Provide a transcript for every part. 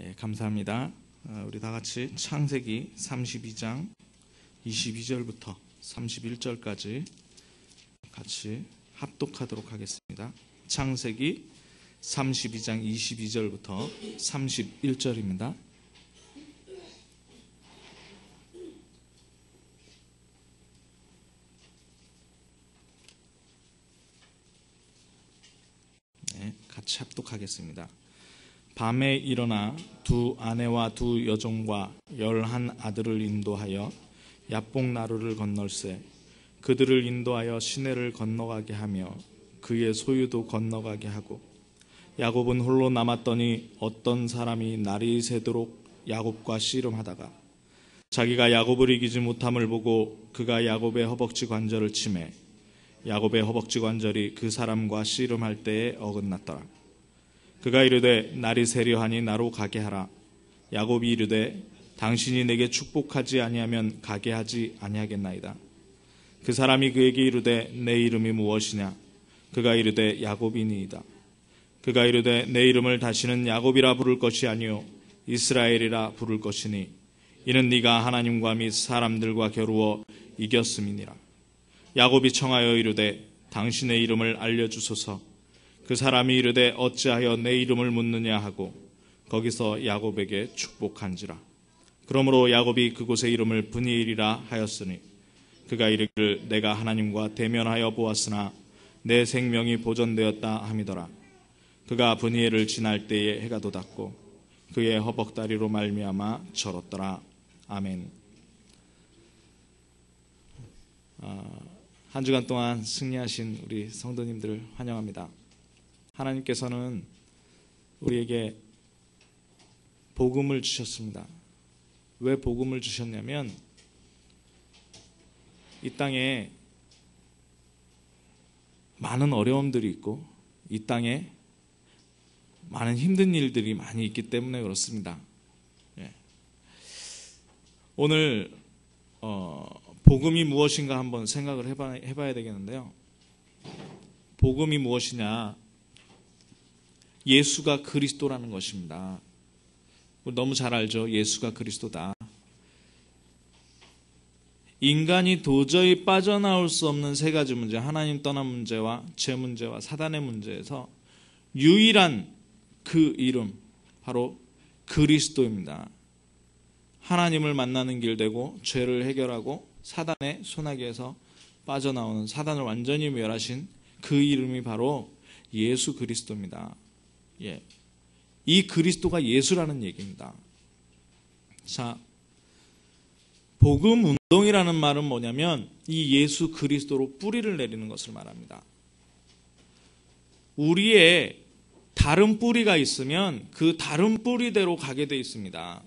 네, 감사합니다. 우리 다 같이 창세기 32장 22절부터 31절까지 같이 합독하도록 하겠습니다. 창세기 32장 22절부터 31절입니다. 네, 같이 합독하겠습니다. 밤에 일어나 두 아내와 두 여종과 11 아들을 인도하여 야복 나루를 건널세 그들을 인도하여 시내를 건너가게 하며 그의 소유도 건너가게 하고 야곱은 홀로 남았더니 어떤 사람이 날이 새도록 야곱과 씨름하다가 자기가 야곱을 이기지 못함을 보고 그가 야곱의 허벅지 관절을 치매 야곱의 허벅지 관절이 그 사람과 씨름할 때에 어긋났더라. 그가 이르되 날이 새려하니 나로 가게 하라. 야곱이 이르되 당신이 내게 축복하지 아니하면 가게 하지 아니하겠나이다. 그 사람이 그에게 이르되 내 이름이 무엇이냐? 그가 이르되 야곱이니이다. 그가 이르되 내 이름을 다시는 야곱이라 부를 것이 아니요 이스라엘이라 부를 것이니 이는 네가 하나님과 및 사람들과 겨루어 이겼음이니라. 야곱이 청하여 이르되 당신의 이름을 알려주소서. 그 사람이 이르되 어찌하여 내 이름을 묻느냐 하고 거기서 야곱에게 축복한지라. 그러므로 야곱이 그곳의 이름을 브니엘이라 하였으니 그가 이르기를 내가 하나님과 대면하여 보았으나 내 생명이 보존되었다 함이더라. 그가 브니엘을 지날 때에 해가 돋았고 그의 허벅다리로 말미암아 절었더라. 아멘. 한 주간 동안 승리하신 우리 성도님들을 환영합니다. 하나님께서는 우리에게 복음을 주셨습니다. 왜 복음을 주셨냐면 이 땅에 많은 어려움들이 있고 이 땅에 많은 힘든 일들이 많이 있기 때문에 그렇습니다. 오늘 복음이 무엇인가 한번 생각을 해봐야 되겠는데요. 복음이 무엇이냐? 예수가 그리스도라는 것입니다. 너무 잘 알죠? 예수가 그리스도다. 인간이 도저히 빠져나올 수 없는 세 가지 문제, 하나님 떠난 문제와 죄 문제와 사단의 문제에서 유일한 그 이름, 바로 그리스도입니다. 하나님을 만나는 길 되고 죄를 해결하고 사단의 소나기에서 빠져나오는, 사단을 완전히 멸하신 그 이름이 바로 예수 그리스도입니다. 이 그리스도가 예수라는 얘기입니다. 자, 복음 운동이라는 말은 뭐냐면 이 예수 그리스도로 뿌리를 내리는 것을 말합니다. 우리의 다른 뿌리가 있으면 그 다른 뿌리대로 가게 돼 있습니다.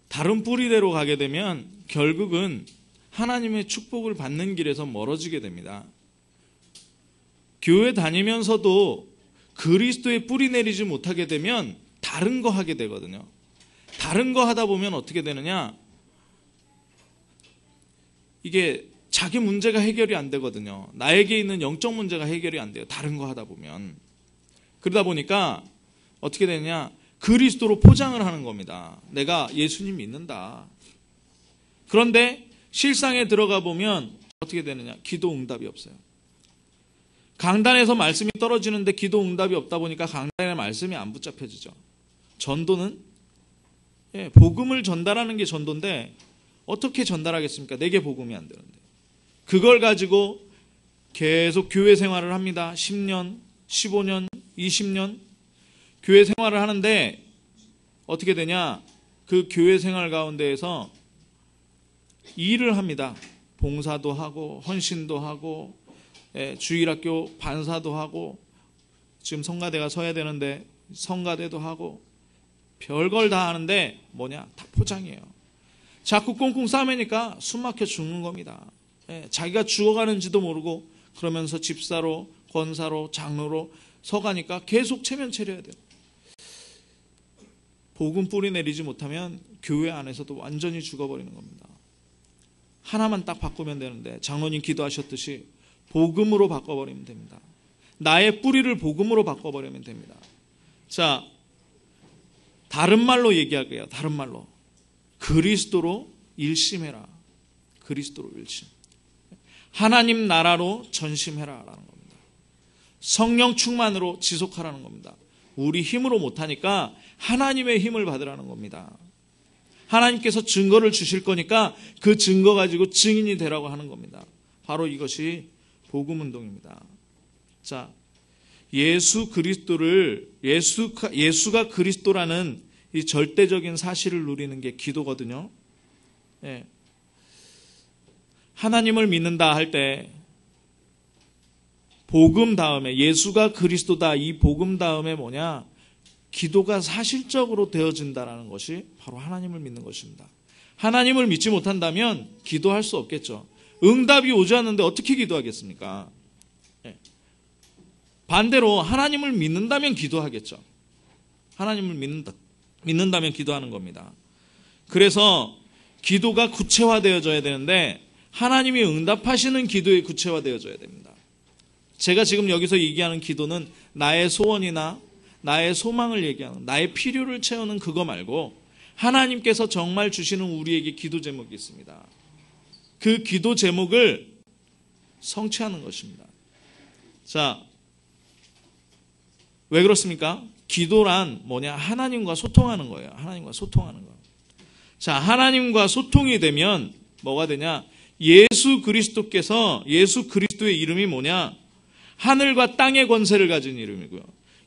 다른 뿌리대로 가게 되면 결국은 하나님의 축복을 받는 길에서 멀어지게 됩니다. 교회 다니면서도 그리스도의 뿌리 내리지 못하게 되면 다른 거 하게 되거든요. 다른 거 하다 보면 어떻게 되느냐? 이게 자기 문제가 해결이 안 되거든요. 나에게 있는 영적 문제가 해결이 안 돼요. 다른 거 하다 보면. 그러다 보니까 어떻게 되느냐? 그리스도로 포장을 하는 겁니다. 내가 예수님 믿는다. 그런데 실상에 들어가 보면 어떻게 되느냐? 기도 응답이 없어요. 강단에서 말씀이 떨어지는데 기도 응답이 없다 보니까 강단의 말씀이 안 붙잡혀지죠. 전도는 복음을 전달하는 게 전도인데 어떻게 전달하겠습니까? 내게 복음이 안 되는데. 그걸 가지고 계속 교회 생활을 합니다. 10년, 15년, 20년 교회 생활을 하는데 어떻게 되냐? 그 교회 생활 가운데에서 일을 합니다. 봉사도 하고 헌신도 하고 주일학교 반사도 하고 지금 성가대가 서야 되는데 성가대도 하고 별걸 다 하는데 뭐냐? 다 포장이에요. 자꾸 꽁꽁 싸매니까 숨 막혀 죽는 겁니다. 자기가 죽어가는지도 모르고 그러면서 집사로, 권사로, 장로로 서가니까 계속 체면 차려야 돼요. 복음 뿌리 내리지 못하면 교회 안에서도 완전히 죽어버리는 겁니다. 하나만 딱 바꾸면 되는데 장로님 기도하셨듯이 복음으로 바꿔버리면 됩니다. 나의 뿌리를 복음으로 바꿔버리면 됩니다. 자, 다른 말로 얘기할게요. 다른 말로. 그리스도로 일심해라. 그리스도로 일심. 하나님 나라로 전심해라 라는 겁니다. 성령 충만으로 지속하라는 겁니다. 우리 힘으로 못하니까 하나님의 힘을 받으라는 겁니다. 하나님께서 증거를 주실 거니까 그 증거 가지고 증인이 되라고 하는 겁니다. 바로 이것이 복음운동입니다. 자, 예수가 그리스도라는 이 절대적인 사실을 누리는 게 기도거든요. 예. 하나님을 믿는다 할 때 복음 다음에 예수가 그리스도다 이 복음 다음에 뭐냐? 기도가 사실적으로 되어진다는 것이 바로 하나님을 믿는 것입니다. 하나님을 믿지 못한다면 기도할 수 없겠죠. 응답이 오지 않는데 어떻게 기도하겠습니까? 예. 반대로 하나님을 믿는다면 기도하겠죠. 하나님을 믿는다면 기도하는 겁니다. 그래서 기도가 구체화되어져야 되는데 하나님이 응답하시는 기도에 구체화되어져야 됩니다. 제가 지금 여기서 얘기하는 기도는 나의 소원이나 나의 소망을 얘기하는, 나의 필요를 채우는 그거 말고 하나님께서 정말 주시는 우리에게 기도 제목이 있습니다. 그 기도 제목을 성취하는 것입니다. 자, 왜 그렇습니까? 기도란 뭐냐? 하나님과 소통하는 거예요. 하나님과 소통하는 거. 자, 하나님과 소통이 되면 뭐가 되냐? 예수 그리스도의 이름이 뭐냐? 하늘과 땅의 권세를 가진 이름이고요.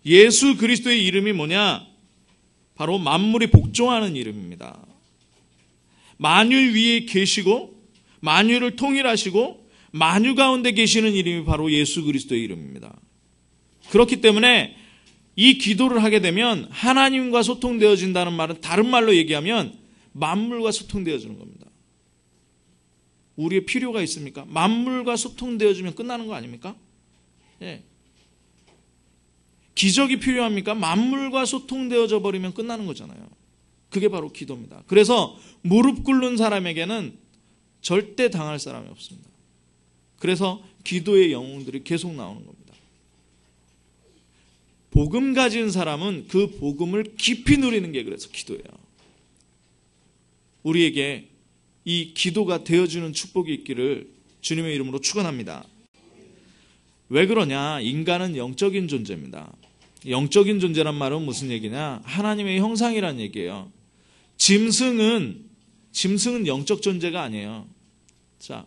예수 그리스도의 이름이 뭐냐? 바로 만물이 복종하는 이름입니다. 만유 위에 계시고 만유를 통일하시고 만유 가운데 계시는 이름이 바로 예수 그리스도의 이름입니다. 그렇기 때문에 이 기도를 하게 되면 하나님과 소통되어진다는 말은 다른 말로 얘기하면 만물과 소통되어지는 겁니다. 우리의 필요가 있습니까? 만물과 소통되어지면 끝나는 거 아닙니까? 예. 기적이 필요합니까? 만물과 소통되어져 버리면 끝나는 거잖아요. 그게 바로 기도입니다. 그래서 무릎 꿇는 사람에게는 절대 당할 사람이 없습니다. 그래서 기도의 영웅들이 계속 나오는 겁니다. 복음 가진 사람은 그 복음을 깊이 누리는 게 그래서 기도예요. 우리에게 이 기도가 되어주는 축복이 있기를 주님의 이름으로 축원합니다. 왜 그러냐? 인간은 영적인 존재입니다. 영적인 존재란 말은 무슨 얘기냐? 하나님의 형상이란 얘기예요. 짐승은 영적 존재가 아니에요. 자,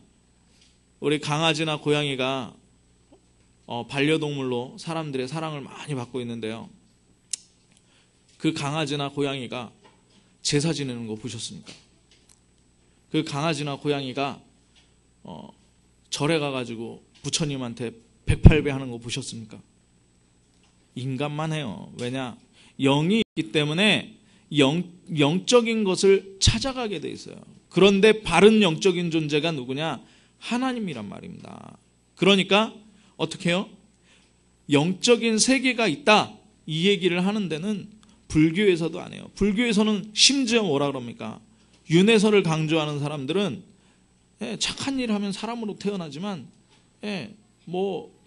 우리 강아지나 고양이가 반려동물로 사람들의 사랑을 많이 받고 있는데요. 그 강아지나 고양이가 제사 지내는 거 보셨습니까? 그 강아지나 고양이가 절에 가가지고 부처님한테 108배 하는 거 보셨습니까? 인간만 해요. 왜냐? 영이 있기 때문에 영적인 것을 찾아가게 돼 있어요. 그런데 바른 영적인 존재가 누구냐? 하나님이란 말입니다. 그러니까 어떻게 해요? 영적인 세계가 있다 이 얘기를 하는 데는 불교에서도 안 해요. 불교에서는 심지어 뭐라 그럽니까? 윤회설을 강조하는 사람들은 착한 일을 하면 사람으로 태어나지만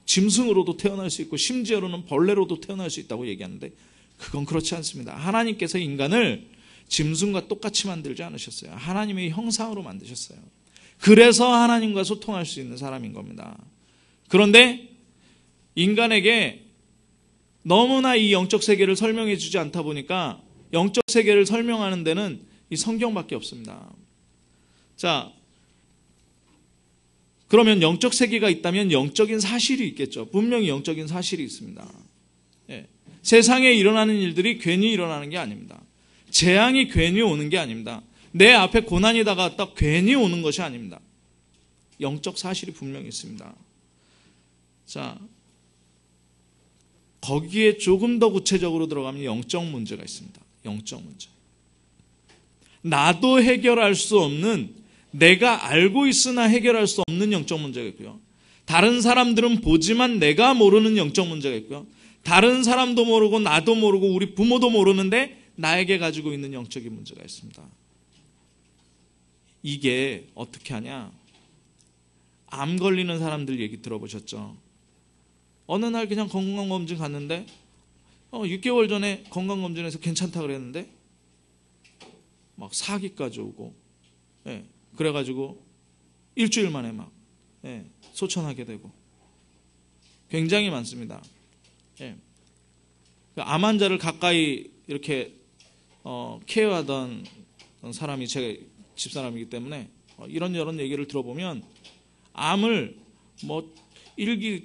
짐승으로도 태어날 수 있고 심지어로는 벌레로도 태어날 수 있다고 얘기하는데 그건 그렇지 않습니다. 하나님께서 인간을 짐승과 똑같이 만들지 않으셨어요. 하나님의 형상으로 만드셨어요. 그래서 하나님과 소통할 수 있는 사람인 겁니다. 그런데 인간에게 너무나 이 영적 세계를 설명해 주지 않다 보니까 영적 세계를 설명하는 데는 이 성경밖에 없습니다. 자, 그러면 영적 세계가 있다면 영적인 사실이 있겠죠. 분명히 영적인 사실이 있습니다. 예. 세상에 일어나는 일들이 괜히 일어나는 게 아닙니다. 재앙이 괜히 오는 게 아닙니다. 내 앞에 고난이 다가왔다 괜히 오는 것이 아닙니다. 영적 사실이 분명히 있습니다. 자, 거기에 조금 더 구체적으로 들어가면 영적 문제가 있습니다. 영적 문제. 나도 해결할 수 없는, 내가 알고 있으나 해결할 수 없는 영적 문제가 있고요. 다른 사람들은 보지만 내가 모르는 영적 문제가 있고요. 다른 사람도 모르고 나도 모르고 우리 부모도 모르는데 나에게 가지고 있는 영적인 문제가 있습니다. 이게 어떻게 하냐? 암 걸리는 사람들 얘기 들어보셨죠? 어느 날 그냥 건강검진 갔는데 6개월 전에 건강검진에서 괜찮다 그랬는데 막 사기까지 오고, 예, 그래가지고 일주일 만에 막 소천하게 되고 굉장히 많습니다. 예. 암 환자를 가까이 이렇게 케어하던 사람이 제 집사람이기 때문에 이런저런 얘기를 들어보면 암을 뭐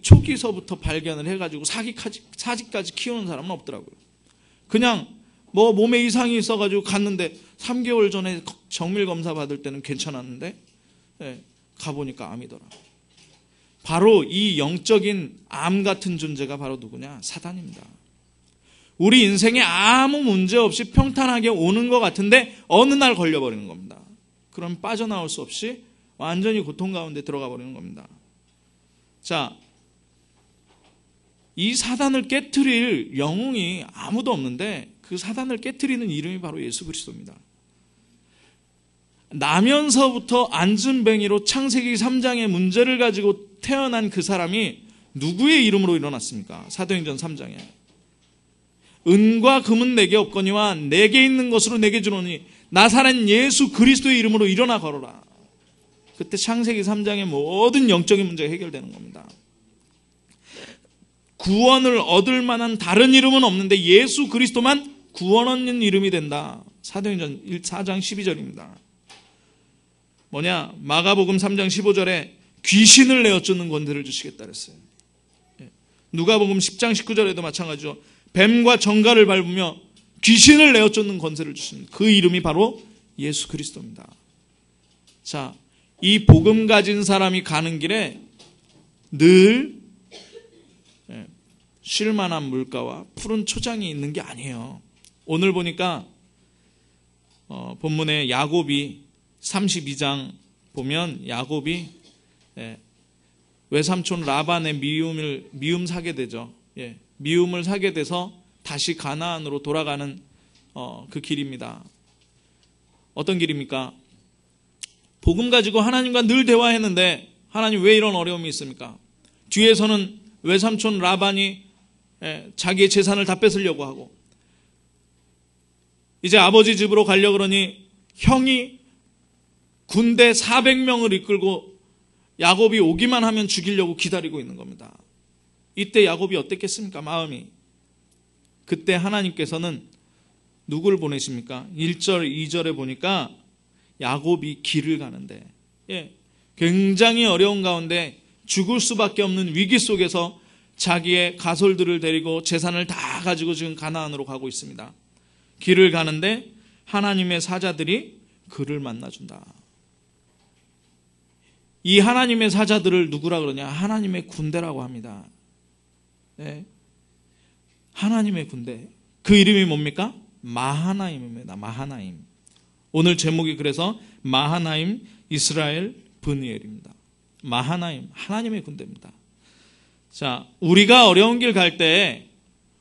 초기서부터 발견을 해가지고 사직까지 키우는 사람은 없더라고요. 그냥 뭐 몸에 이상이 있어가지고 갔는데 3개월 전에 정밀 검사 받을 때는 괜찮았는데 가보니까 암이더라. 바로 이 영적인 암 같은 존재가 바로 누구냐? 사단입니다. 우리 인생에 아무 문제 없이 평탄하게 오는 것 같은데 어느 날 걸려버리는 겁니다. 그럼 빠져나올 수 없이 완전히 고통 가운데 들어가 버리는 겁니다. 자, 이 사단을 깨트릴 영웅이 아무도 없는데 그 사단을 깨트리는 이름이 바로 예수 그리스도입니다. 나면서부터 앉은뱅이로 창세기 3장의 문제를 가지고 태어난 그 사람이 누구의 이름으로 일어났습니까? 사도행전 3장에 은과 금은 내게 없거니와 내게 있는 것으로 내게 주노니 나사렛 예수 그리스도의 이름으로 일어나 걸어라. 그때 창세기 3장의 모든 영적인 문제가 해결되는 겁니다. 구원을 얻을 만한 다른 이름은 없는데 예수 그리스도만 구원 얻는 이름이 된다. 사도행전 4장 12절입니다. 뭐냐? 마가복음 3장 15절에 귀신을 내어쫓는 권세를 주시겠다 그랬어요. 누가복음 10장 19절에도 마찬가지죠. 뱀과 정갈을 밟으며 귀신을 내어쫓는 권세를 주신 그 이름이 바로 예수 그리스도입니다. 자, 이 복음 가진 사람이 가는 길에 늘 쉴만한 물가와 푸른 초장이 있는 게 아니에요. 오늘 보니까 본문에 야곱이 32장 보면 야곱이 외삼촌 라반의 미움 사게 되죠. 미움을 사게 돼서 다시 가나안으로 돌아가는 그 길입니다. 어떤 길입니까? 복음 가지고 하나님과 늘 대화했는데 하나님 왜 이런 어려움이 있습니까? 뒤에서는 외삼촌 라반이 자기의 재산을 다 뺏으려고 하고 이제 아버지 집으로 가려고 그러니 형이 군대 400명을 이끌고 야곱이 오기만 하면 죽이려고 기다리고 있는 겁니다. 이때 야곱이 어땠겠습니까? 마음이. 그때 하나님께서는 누구를 보내십니까? 1절, 2절에 보니까 야곱이 길을 가는데 굉장히 어려운 가운데 죽을 수밖에 없는 위기 속에서 자기의 가솔들을 데리고 재산을 다 가지고 지금 가나안으로 가고 있습니다. 길을 가는데 하나님의 사자들이 그를 만나준다. 이 하나님의 사자들을 누구라 그러냐? 하나님의 군대라고 합니다. 하나님의 군대. 그 이름이 뭡니까? 마하나임입니다. 마하나임. 오늘 제목이 그래서 마하나임 이스라엘 브니엘입니다. 마하나임, 하나님의 군대입니다. 자, 우리가 어려운 길 갈 때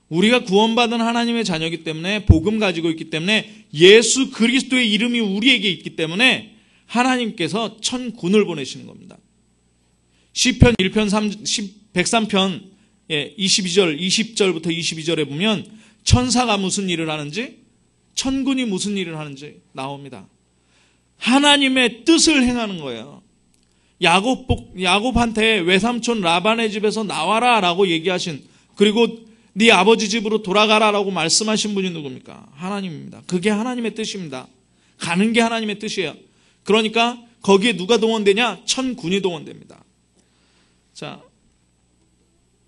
우리가 구원받은 하나님의 자녀이기 때문에 복음 가지고 있기 때문에 예수 그리스도의 이름이 우리에게 있기 때문에 하나님께서 천군을 보내시는 겁니다. 시편 103편 22절, 20절부터 22절에 보면 천사가 무슨 일을 하는지 천군이 무슨 일을 하는지 나옵니다. 하나님의 뜻을 행하는 거예요. 야곱한테 외삼촌 라반의 집에서 나와라 라고 얘기하신, 그리고 네 아버지 집으로 돌아가라 라고 말씀하신 분이 누굽니까? 하나님입니다. 그게 하나님의 뜻입니다. 가는 게 하나님의 뜻이에요. 그러니까 거기에 누가 동원되냐? 천군이 동원됩니다. 자,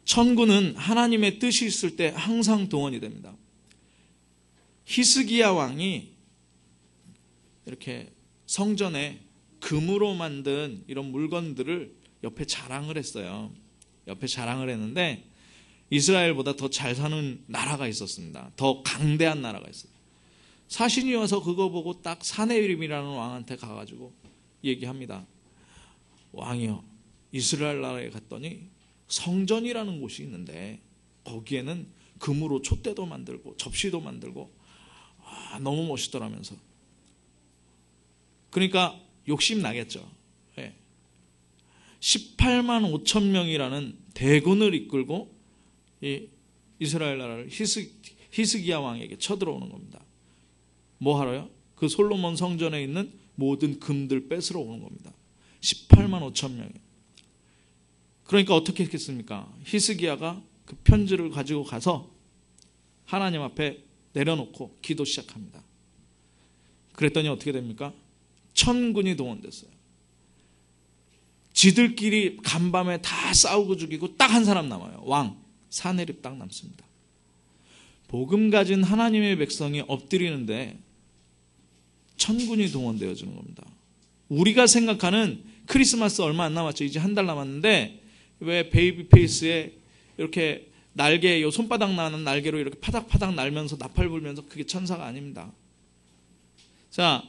천군은 하나님의 뜻이 있을 때 항상 동원이 됩니다. 히스기야 왕이 이렇게 성전에 금으로 만든 이런 물건들을 옆에 자랑을 했어요. 옆에 자랑을 했는데 이스라엘보다 더 잘 사는 나라가 있었습니다. 더 강대한 나라가 있어요. 사신이 와서 그거 보고 딱 사네립이라는 왕한테 가가지고 얘기합니다. 왕이요, 이스라엘 나라에 갔더니 성전이라는 곳이 있는데 거기에는 금으로 촛대도 만들고 접시도 만들고 너무 멋있더라면서. 그러니까 욕심 나겠죠. 18만 5천 명이라는 대군을 이끌고 이 이스라엘 나라를 히스기야 왕에게 쳐들어오는 겁니다. 뭐 하러요? 그 솔로몬 성전에 있는 모든 금들 뺏으러 오는 겁니다. 18만 5천 명이. 그러니까 어떻게 했겠습니까? 히스기야가 그 편지를 가지고 가서 하나님 앞에 내려놓고 기도 시작합니다. 그랬더니 어떻게 됩니까? 천군이 동원됐어요. 지들끼리 간밤에 다 싸우고 죽이고 딱 한 사람 남아요. 왕 사네립 딱 남습니다. 복음 가진 하나님의 백성이 엎드리는데 천군이 동원되어지는 겁니다. 우리가 생각하는 크리스마스 얼마 안 남았죠. 이제 한 달 남았는데 왜 베이비 페이스에 이렇게 날개, 요 손바닥 나는 날개로 이렇게 파닥파닥 날면서 나팔 불면서 그게 천사가 아닙니다. 자,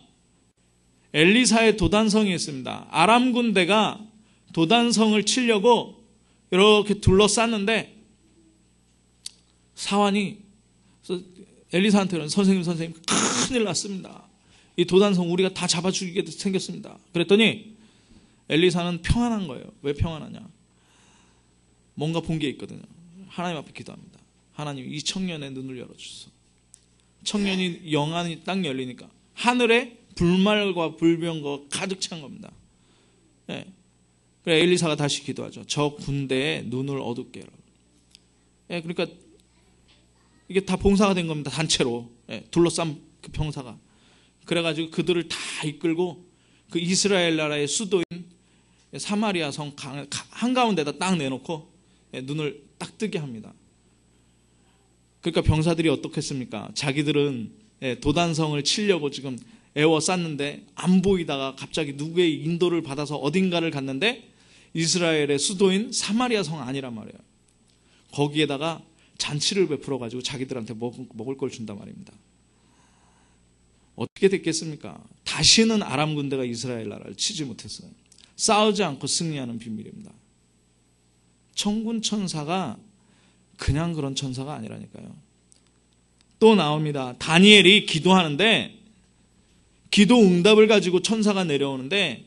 엘리사의 도단성이 있습니다. 아람 군대가 도단성을 치려고 이렇게 둘러쌌는데 사환이 엘리사한테는 선생님 큰일 났습니다. 이 도단성 우리가 다 잡아 죽이게 생겼습니다. 그랬더니 엘리사는 평안한 거예요. 왜 평안하냐? 뭔가 본 게 있거든요. 하나님 앞에 기도합니다. 하나님 이 청년의 눈을 열어주소서. 청년이 영안이 딱 열리니까 하늘에 불말과 불병과 가득 찬 겁니다. 예. 그래 엘리사가 다시 기도하죠. 저 군대의 눈을 어둡게 해라. 예, 그러니까 이게 다 봉사가 된 겁니다. 단체로. 예, 둘러싼 그 병사가. 그래가지고 그들을 다 이끌고 그 이스라엘 나라의 수도인 사마리아 성 한가운데다 딱 내놓고 눈을 딱 뜨게 합니다. 그러니까 병사들이 어떻겠습니까? 자기들은 도단성을 치려고 지금 애워쌌는데 안 보이다가 갑자기 누구의 인도를 받아서 어딘가를 갔는데 이스라엘의 수도인 사마리아 성 아니란 말이에요. 거기에다가 잔치를 베풀어 가지고 자기들한테 먹을 걸 준단 말입니다. 어떻게 됐겠습니까? 다시는 아람 군대가 이스라엘 나라를 치지 못했어요. 싸우지 않고 승리하는 비밀입니다. 천군 천사가 그냥 그런 천사가 아니라니까요. 또 나옵니다. 다니엘이 기도하는데 기도 응답을 가지고 천사가 내려오는데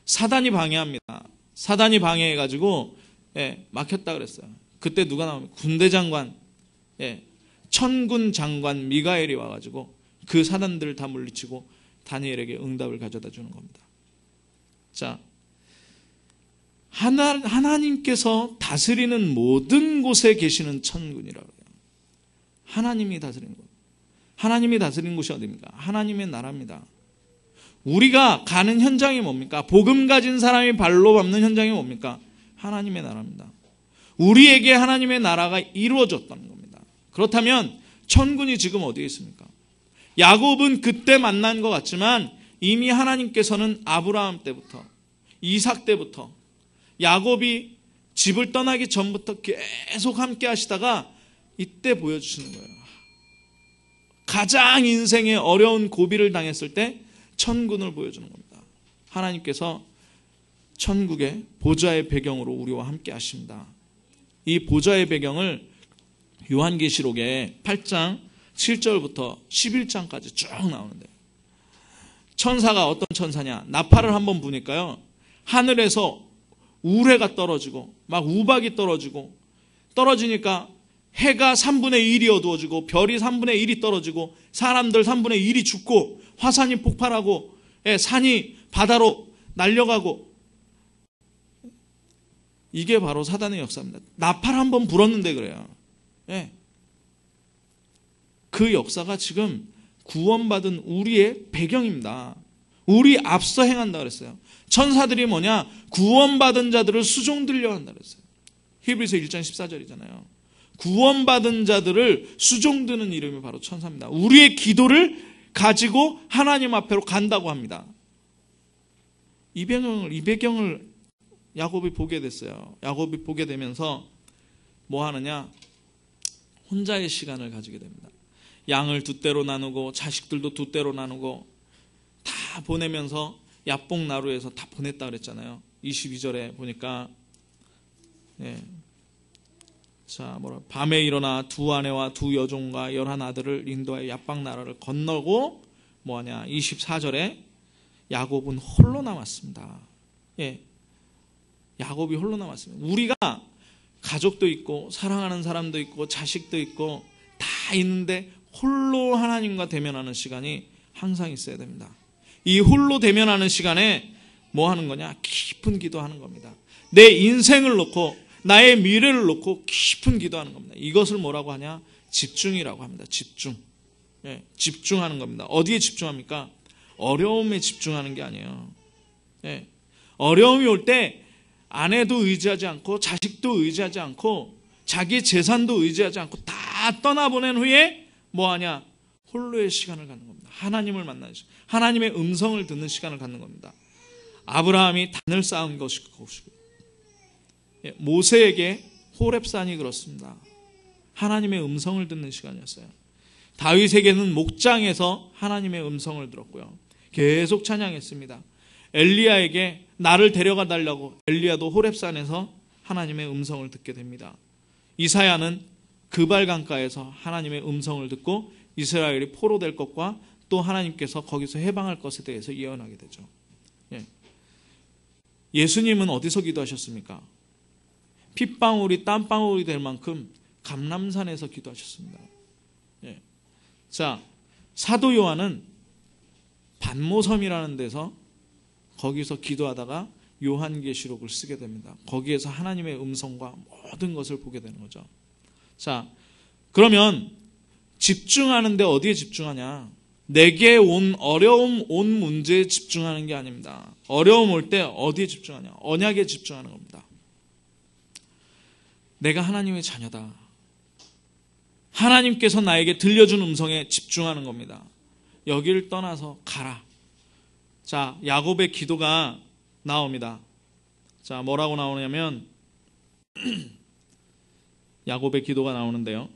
사단이 방해합니다. 사단이 방해해가지고 막혔다 그랬어요. 그때 누가 나오면 군대 장관, 천군 장관 미가엘이 와가지고 그 사단들을 다 물리치고 다니엘에게 응답을 가져다 주는 겁니다. 자, 하나님께서 다스리는 모든 곳에 계시는 천군이라고 해요. 하나님이 다스리는 곳. 하나님이 다스리는 곳이 어디입니까? 하나님의 나라입니다. 우리가 가는 현장이 뭡니까? 복음 가진 사람이 발로 밟는 현장이 뭡니까? 하나님의 나라입니다. 우리에게 하나님의 나라가 이루어졌다는 겁니다. 그렇다면 천군이 지금 어디에 있습니까? 야곱은 그때 만난 것 같지만 이미 하나님께서는 아브라함 때부터 이삭 때부터 야곱이 집을 떠나기 전부터 계속 함께 하시다가 이때 보여주시는 거예요. 가장 인생의 어려운 고비를 당했을 때 천군을 보여주는 겁니다. 하나님께서 천국의 보좌의 배경으로 우리와 함께 하십니다. 이 보좌의 배경을 요한계시록에 8장 7절부터 11장까지 쭉 나오는데 천사가 어떤 천사냐? 나팔을 한번 부니까요. 하늘에서 우레가 떨어지고 막 우박이 떨어지니까 해가 3분의 1이 어두워지고 별이 3분의 1이 떨어지고 사람들 3분의 1이 죽고 화산이 폭발하고 산이 바다로 날려가고 이게 바로 사단의 역사입니다. 나팔 한번 불었는데 그래요. 그 역사가 지금 구원받은 우리의 배경입니다. 우리 앞서 행한다 그랬어요. 천사들이 뭐냐? 구원받은 자들을 수종들려 한다 그랬어요. 히브리서 1장 14절이잖아요. 구원받은 자들을 수종드는 이름이 바로 천사입니다. 우리의 기도를 가지고 하나님 앞으로 간다고 합니다. 이 배경을 야곱이 보게 됐어요. 야곱이 보게 되면서 뭐 하느냐? 혼자의 시간을 가지게 됩니다. 양을 두 떼로 나누고 자식들도 두 떼로 나누고 다 보내면서 야뽕 나루에서 다 보냈다 그랬잖아요. 22절에 보니까 밤에 일어나 두 아내와 두 여종과 11 아들을 인도하여 야빵 나라를 건너고 뭐하냐? 24절에 야곱은 홀로 남았습니다. 야곱이 홀로 남았습니다. 우리가 가족도 있고 사랑하는 사람도 있고 자식도 있고 다 있는데 홀로 하나님과 대면하는 시간이 항상 있어야 됩니다. 이 홀로 대면하는 시간에 뭐 하는 거냐? 깊은 기도하는 겁니다. 내 인생을 놓고 나의 미래를 놓고 깊은 기도하는 겁니다. 이것을 뭐라고 하냐? 집중이라고 합니다. 집중. 예, 집중하는 겁니다. 어디에 집중합니까? 어려움에 집중하는 게 아니에요. 예, 어려움이 올 때 아내도 의지하지 않고 자식도 의지하지 않고 자기 재산도 의지하지 않고 다 떠나보낸 후에 뭐 하냐? 홀로의 시간을 갖는 겁니다. 하나님을 만나는 시간, 하나님의 음성을 듣는 시간을 갖는 겁니다. 아브라함이 단을 쌓은 것이고 모세에게 호렙산이 그렇습니다. 하나님의 음성을 듣는 시간이었어요. 다윗에게는 목장에서 하나님의 음성을 들었고요. 계속 찬양했습니다. 엘리야에게 나를 데려가 달라고 엘리야도 호렙산에서 하나님의 음성을 듣게 됩니다. 이사야는 그발 강가에서 하나님의 음성을 듣고 이스라엘이 포로될 것과 또 하나님께서 거기서 해방할 것에 대해서 예언하게 되죠. 예수님은 어디서 기도하셨습니까? 핏방울이 땀방울이 될 만큼 감람산에서 기도하셨습니다. 자, 사도 요한은 반모섬이라는 데서 거기서 기도하다가 요한계시록을 쓰게 됩니다. 거기에서 하나님의 음성과 모든 것을 보게 되는 거죠. 자, 그러면 집중하는데 어디에 집중하냐? 내게 온 어려움, 온 문제에 집중하는 게 아닙니다. 어려움 올 때 어디에 집중하냐? 언약에 집중하는 겁니다. 내가 하나님의 자녀다. 하나님께서 나에게 들려준 음성에 집중하는 겁니다. 여기를 떠나서 가라. 자, 야곱의 기도가 나옵니다. 자, 뭐라고 나오냐면 야곱의 기도가 나오는데요.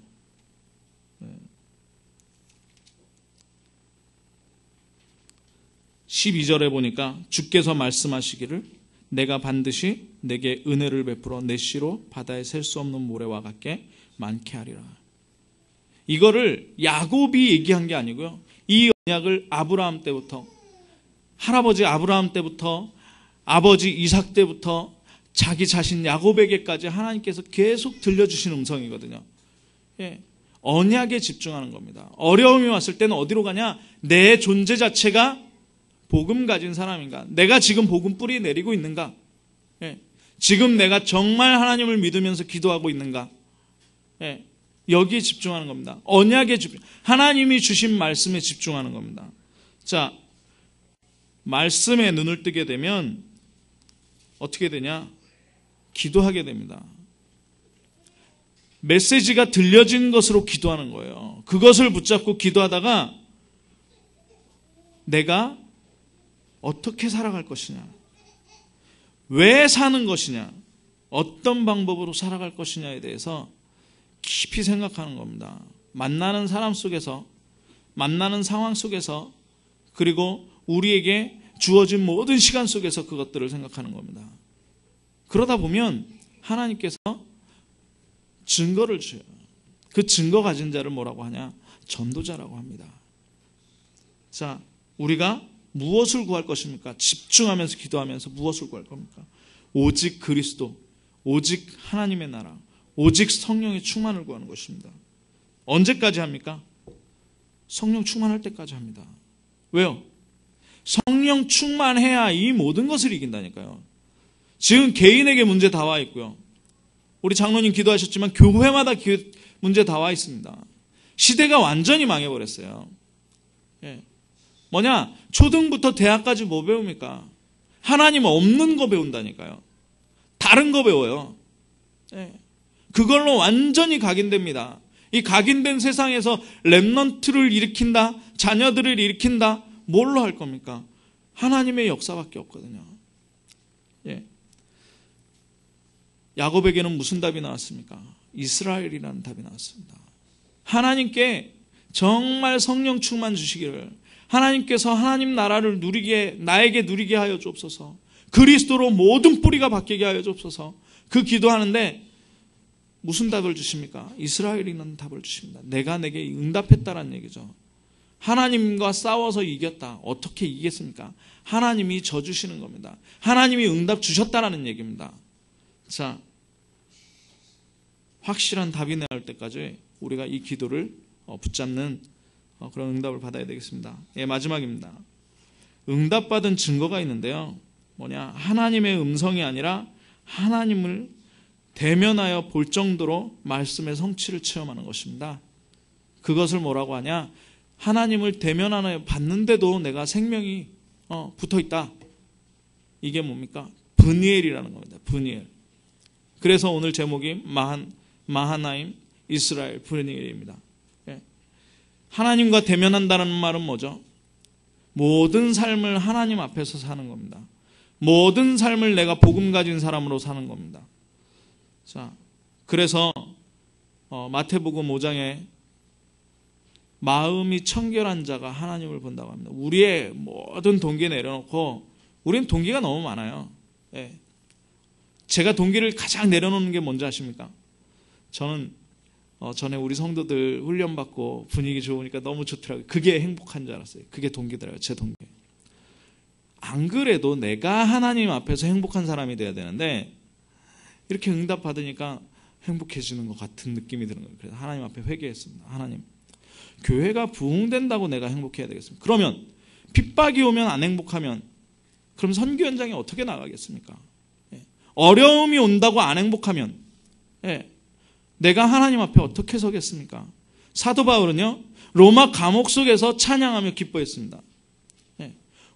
12절에 보니까 주께서 말씀하시기를 내가 반드시 내게 은혜를 베풀어 내 씨로 바다에 셀 수 없는 모래와 같게 많게 하리라. 이거를 야곱이 얘기한 게 아니고요. 이 언약을 아브라함 때부터, 할아버지 아브라함 때부터, 아버지 이삭 때부터 자기 자신 야곱에게까지 하나님께서 계속 들려주신 음성이거든요. 예, 언약에 집중하는 겁니다. 어려움이 왔을 때는 어디로 가냐? 내 존재 자체가 복음 가진 사람인가? 내가 지금 복음 뿌리 내리고 있는가? 예, 지금 내가 정말 하나님을 믿으면서 기도하고 있는가? 예, 여기에 집중하는 겁니다. 언약에 집중, 하나님이 주신 말씀에 집중하는 겁니다. 자, 말씀에 눈을 뜨게 되면 어떻게 되냐? 기도하게 됩니다. 메시지가 들려진 것으로 기도하는 거예요. 그것을 붙잡고 기도하다가 내가 어떻게 살아갈 것이냐, 왜 사는 것이냐, 어떤 방법으로 살아갈 것이냐에 대해서 깊이 생각하는 겁니다. 만나는 사람 속에서, 만나는 상황 속에서, 그리고 우리에게 주어진 모든 시간 속에서 그것들을 생각하는 겁니다. 그러다 보면 하나님께서 증거를 줘요. 그 증거 가진 자를 뭐라고 하냐? 전도자라고 합니다. 자, 우리가 무엇을 구할 것입니까? 집중하면서 기도하면서 무엇을 구할 겁니까? 오직 그리스도, 오직 하나님의 나라, 오직 성령의 충만을 구하는 것입니다. 언제까지 합니까? 성령 충만할 때까지 합니다. 왜요? 성령 충만해야 이 모든 것을 이긴다니까요. 지금 개인에게 문제 다 와 있고요. 우리 장로님 기도하셨지만 교회마다 문제 다 와 있습니다. 시대가 완전히 망해버렸어요. 예. 뭐냐? 초등부터 대학까지 뭐 배웁니까? 하나님 없는 거 배운다니까요. 다른 거 배워요. 예. 그걸로 완전히 각인됩니다. 이 각인된 세상에서 렘넌트를 일으킨다, 자녀들을 일으킨다, 뭘로 할 겁니까? 하나님의 역사밖에 없거든요. 예. 야곱에게는 무슨 답이 나왔습니까? 이스라엘이라는 답이 나왔습니다. 하나님께 정말 성령 충만 주시기를, 하나님께서 하나님 나라를 나에게 누리게 하여 주옵소서, 그리스도로 모든 뿌리가 바뀌게 하여 주옵소서, 그 기도하는데 무슨 답을 주십니까? 이스라엘이라는 답을 주십니다. 내가 내게 응답했다라는 얘기죠. 하나님과 싸워서 이겼다. 어떻게 이기겠습니까? 하나님이 져주시는 겁니다. 하나님이 응답 주셨다라는 얘기입니다. 자, 확실한 답이 나올 때까지 우리가 이 기도를 붙잡는 그런 응답을 받아야 되겠습니다. 예, 마지막입니다. 응답받은 증거가 있는데요. 뭐냐? 하나님의 음성이 아니라 하나님을 대면하여 볼 정도로 말씀의 성취를 체험하는 것입니다. 그것을 뭐라고 하냐? 하나님을 대면하여 봤는데도 내가 생명이 붙어 있다. 이게 뭡니까? 브니엘이라는 겁니다. 브니엘. 그래서 오늘 제목이 마하나임 이스라엘 브니엘입니다. 예. 하나님과 대면한다는 말은 뭐죠? 모든 삶을 하나님 앞에서 사는 겁니다. 모든 삶을 내가 복음 가진 사람으로 사는 겁니다. 자, 그래서 마태복음 5장에 마음이 청결한 자가 하나님을 본다고 합니다. 우리의 모든 동기 내려놓고, 우리는 동기가 너무 많아요. 예. 제가 동기를 가장 내려놓는 게 뭔지 아십니까? 저는 전에 우리 성도들 훈련받고 분위기 좋으니까 너무 좋더라고요. 그게 행복한 줄 알았어요. 그게 동기더라고요. 제 동기. 안 그래도 내가 하나님 앞에서 행복한 사람이 돼야 되는데 이렇게 응답 받으니까 행복해지는 것 같은 느낌이 드는 거예요. 그래서 하나님 앞에 회개했습니다. 하나님, 교회가 부흥된다고 내가 행복해야 되겠습니까? 그러면 핍박이 오면 안 행복하면 그럼 선교 현장에 어떻게 나가겠습니까? 예. 어려움이 온다고 안 행복하면 내가 하나님 앞에 어떻게 서겠습니까? 사도 바울은요, 로마 감옥 속에서 찬양하며 기뻐했습니다.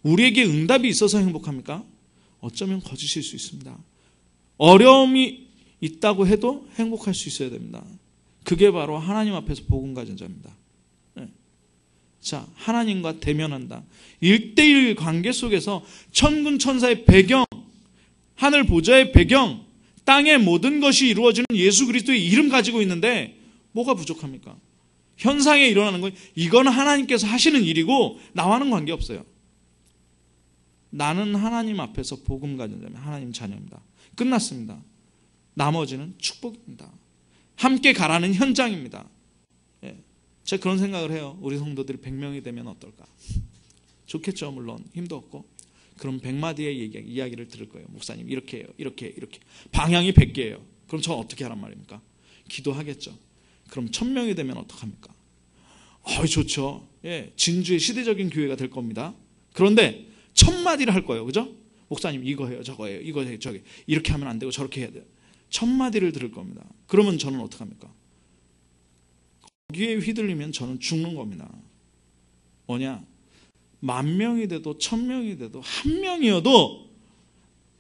우리에게 응답이 있어서 행복합니까? 어쩌면 거짓일 수 있습니다. 어려움이 있다고 해도 행복할 수 있어야 됩니다. 그게 바로 하나님 앞에서 복음 가진 자입니다. 자, 하나님과 대면한다. 1:1 관계 속에서 천군 천사의 배경, 하늘 보좌의 배경, 땅의 모든 것이 이루어지는 예수 그리스도의 이름 가지고 있는데 뭐가 부족합니까? 현상에 일어나는 건 이건 하나님께서 하시는 일이고 나와는 관계없어요. 나는 하나님 앞에서 복음 가진 자면 하나님 자녀입니다. 끝났습니다. 나머지는 축복입니다. 함께 가라는 현장입니다. 제가 그런 생각을 해요. 우리 성도들이 100명이 되면 어떨까? 좋겠죠. 물론 힘도 없고. 그럼 100마디의 이야기를 들을 거예요. 목사님 이렇게 해요. 이렇게. 방향이 100개예요. 그럼 저 어떻게 하란 말입니까? 기도하겠죠. 그럼 1000명이 되면 어떡합니까? 좋죠. 예, 진주의 시대적인 교회가 될 겁니다. 그런데 1000마디를 할 거예요. 그죠? 목사님 이거 해요. 저거 해요. 이거 해요. 저게. 이렇게 하면 안 되고 저렇게 해야 돼요. 1000마디를 들을 겁니다. 그러면 저는 어떡합니까? 거기에 휘둘리면 저는 죽는 겁니다. 뭐냐? 10,000명이 돼도 1000명이 돼도 1명이어도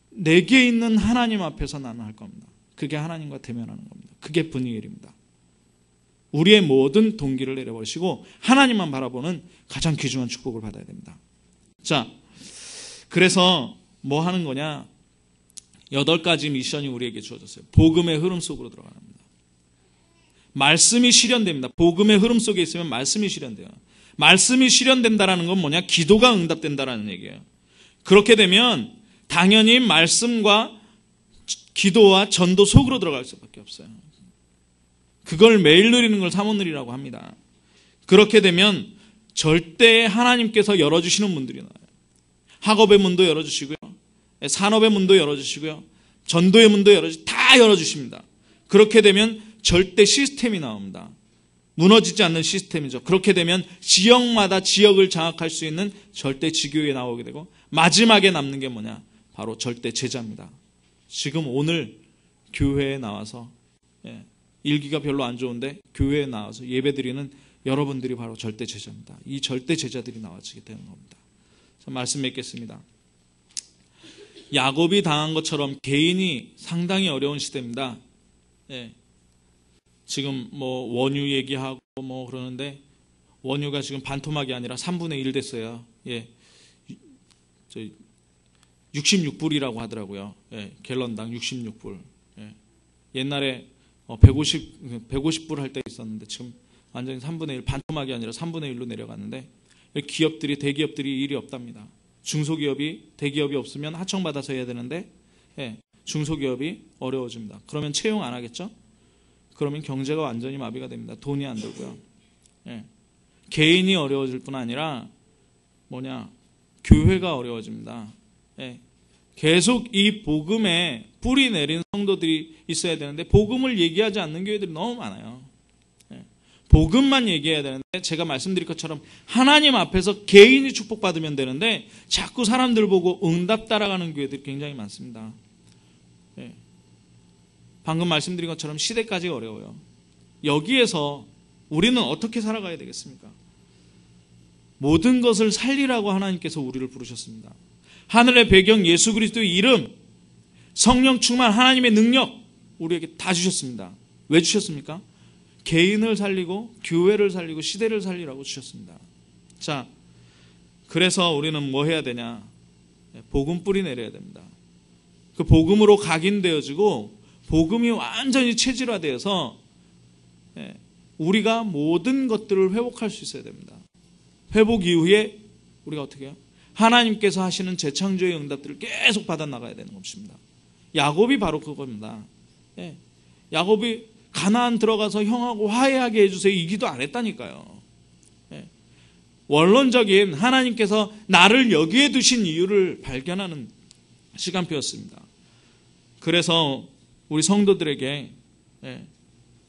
내게 있는 하나님 앞에서 나는 할 겁니다. 그게 하나님과 대면하는 겁니다. 그게 브니엘입니다. 우리의 모든 동기를 내려버리시고 하나님만 바라보는 가장 귀중한 축복을 받아야 됩니다. 자, 그래서 뭐 하는 거냐? 8가지 미션이 우리에게 주어졌어요. 복음의 흐름 속으로 들어가는 겁니다. 말씀이 실현됩니다. 복음의 흐름 속에 있으면 말씀이 실현돼요. 말씀이 실현된다라는 건 뭐냐? 기도가 응답된다라는 얘기예요. 그렇게 되면 당연히 말씀과 기도와 전도 속으로 들어갈 수밖에 없어요. 그걸 매일 누리는 걸 사모누리라고 합니다. 그렇게 되면 절대 하나님께서 열어주시는 문들이 나와요. 학업의 문도 열어주시고요. 산업의 문도 열어주시고요. 전도의 문도 다 열어주십니다. 그렇게 되면 절대 시스템이 나옵니다. 무너지지 않는 시스템이죠. 그렇게 되면 지역마다 지역을 장악할 수 있는 절대 지교에 나오게 되고 마지막에 남는 게 뭐냐? 바로 절대 제자입니다. 지금 오늘 교회에 나와서 일기가 별로 안 좋은데 교회에 나와서 예배드리는 여러분들이 바로 절대 제자입니다. 이 절대 제자들이 나와지게 되는 겁니다. 자, 말씀 맺겠습니다. 야곱이 당한 것처럼 개인이 상당히 어려운 시대입니다. 지금 뭐 원유 얘기하고 뭐 그러는데 원유가 지금 반토막이 아니라 3분의 1 됐어요. 66불이라고 하더라고요. 갤런당 66불. 옛날에 150불 할 때 있었는데 지금 완전히 3분의 1, 반토막이 아니라 3분의 1로 내려갔는데 기업들이, 대기업들이 일이 없답니다. 중소기업이, 대기업이 없으면 하청받아서 해야 되는데 중소기업이 어려워집니다. 그러면 채용 안 하겠죠? 그러면 경제가 완전히 마비가 됩니다. 돈이 안 들고요. 개인이 어려워질 뿐 아니라 교회가 어려워집니다. 계속 이 복음에 뿌리 내린 성도들이 있어야 되는데 복음을 얘기하지 않는 교회들이 너무 많아요. 복음만 얘기해야 되는데 제가 말씀드린 것처럼 하나님 앞에서 개인이 축복받으면 되는데 자꾸 사람들 보고 응답 따라가는 교회들이 굉장히 많습니다. 예. 방금 말씀드린 것처럼 시대까지 어려워요. 여기에서 우리는 어떻게 살아가야 되겠습니까? 모든 것을 살리라고 하나님께서 우리를 부르셨습니다. 하늘의 배경, 예수 그리스도의 이름, 성령 충만, 하나님의 능력 우리에게 다 주셨습니다. 왜 주셨습니까? 개인을 살리고 교회를 살리고 시대를 살리라고 주셨습니다. 자, 그래서 우리는 뭐 해야 되냐? 복음 뿌리 내려야 됩니다. 그 복음으로 각인되어지고 복음이 완전히 체질화되어서 우리가 모든 것들을 회복할 수 있어야 됩니다. 회복 이후에 우리가 어떻게 해요? 하나님께서 하시는 재창조의 응답들을 계속 받아 나가야 되는 것입니다. 야곱이 바로 그겁니다. 야곱이 가나안 들어가서 형하고 화해하게 해주세요 이 기도 안 했다니까요. 원론적인 하나님께서 나를 여기에 두신 이유를 발견하는 시간표였습니다. 그래서 우리 성도들에게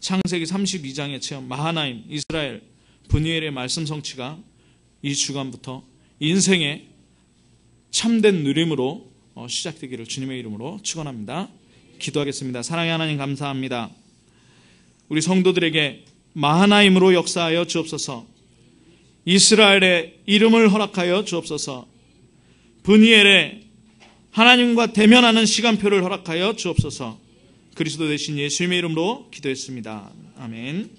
창세기 32장의 체험, 마하나임, 이스라엘, 브니엘의 말씀 성취가 이 주간부터 인생의 참된 누림으로 시작되기를 주님의 이름으로 축원합니다. 기도하겠습니다. 사랑의 하나님 감사합니다. 우리 성도들에게 마하나임으로 역사하여 주옵소서. 이스라엘의 이름을 허락하여 주옵소서. 브니엘의 하나님과 대면하는 시간표를 허락하여 주옵소서. 그리스도 되신 예수님의 이름으로 기도했습니다. 아멘.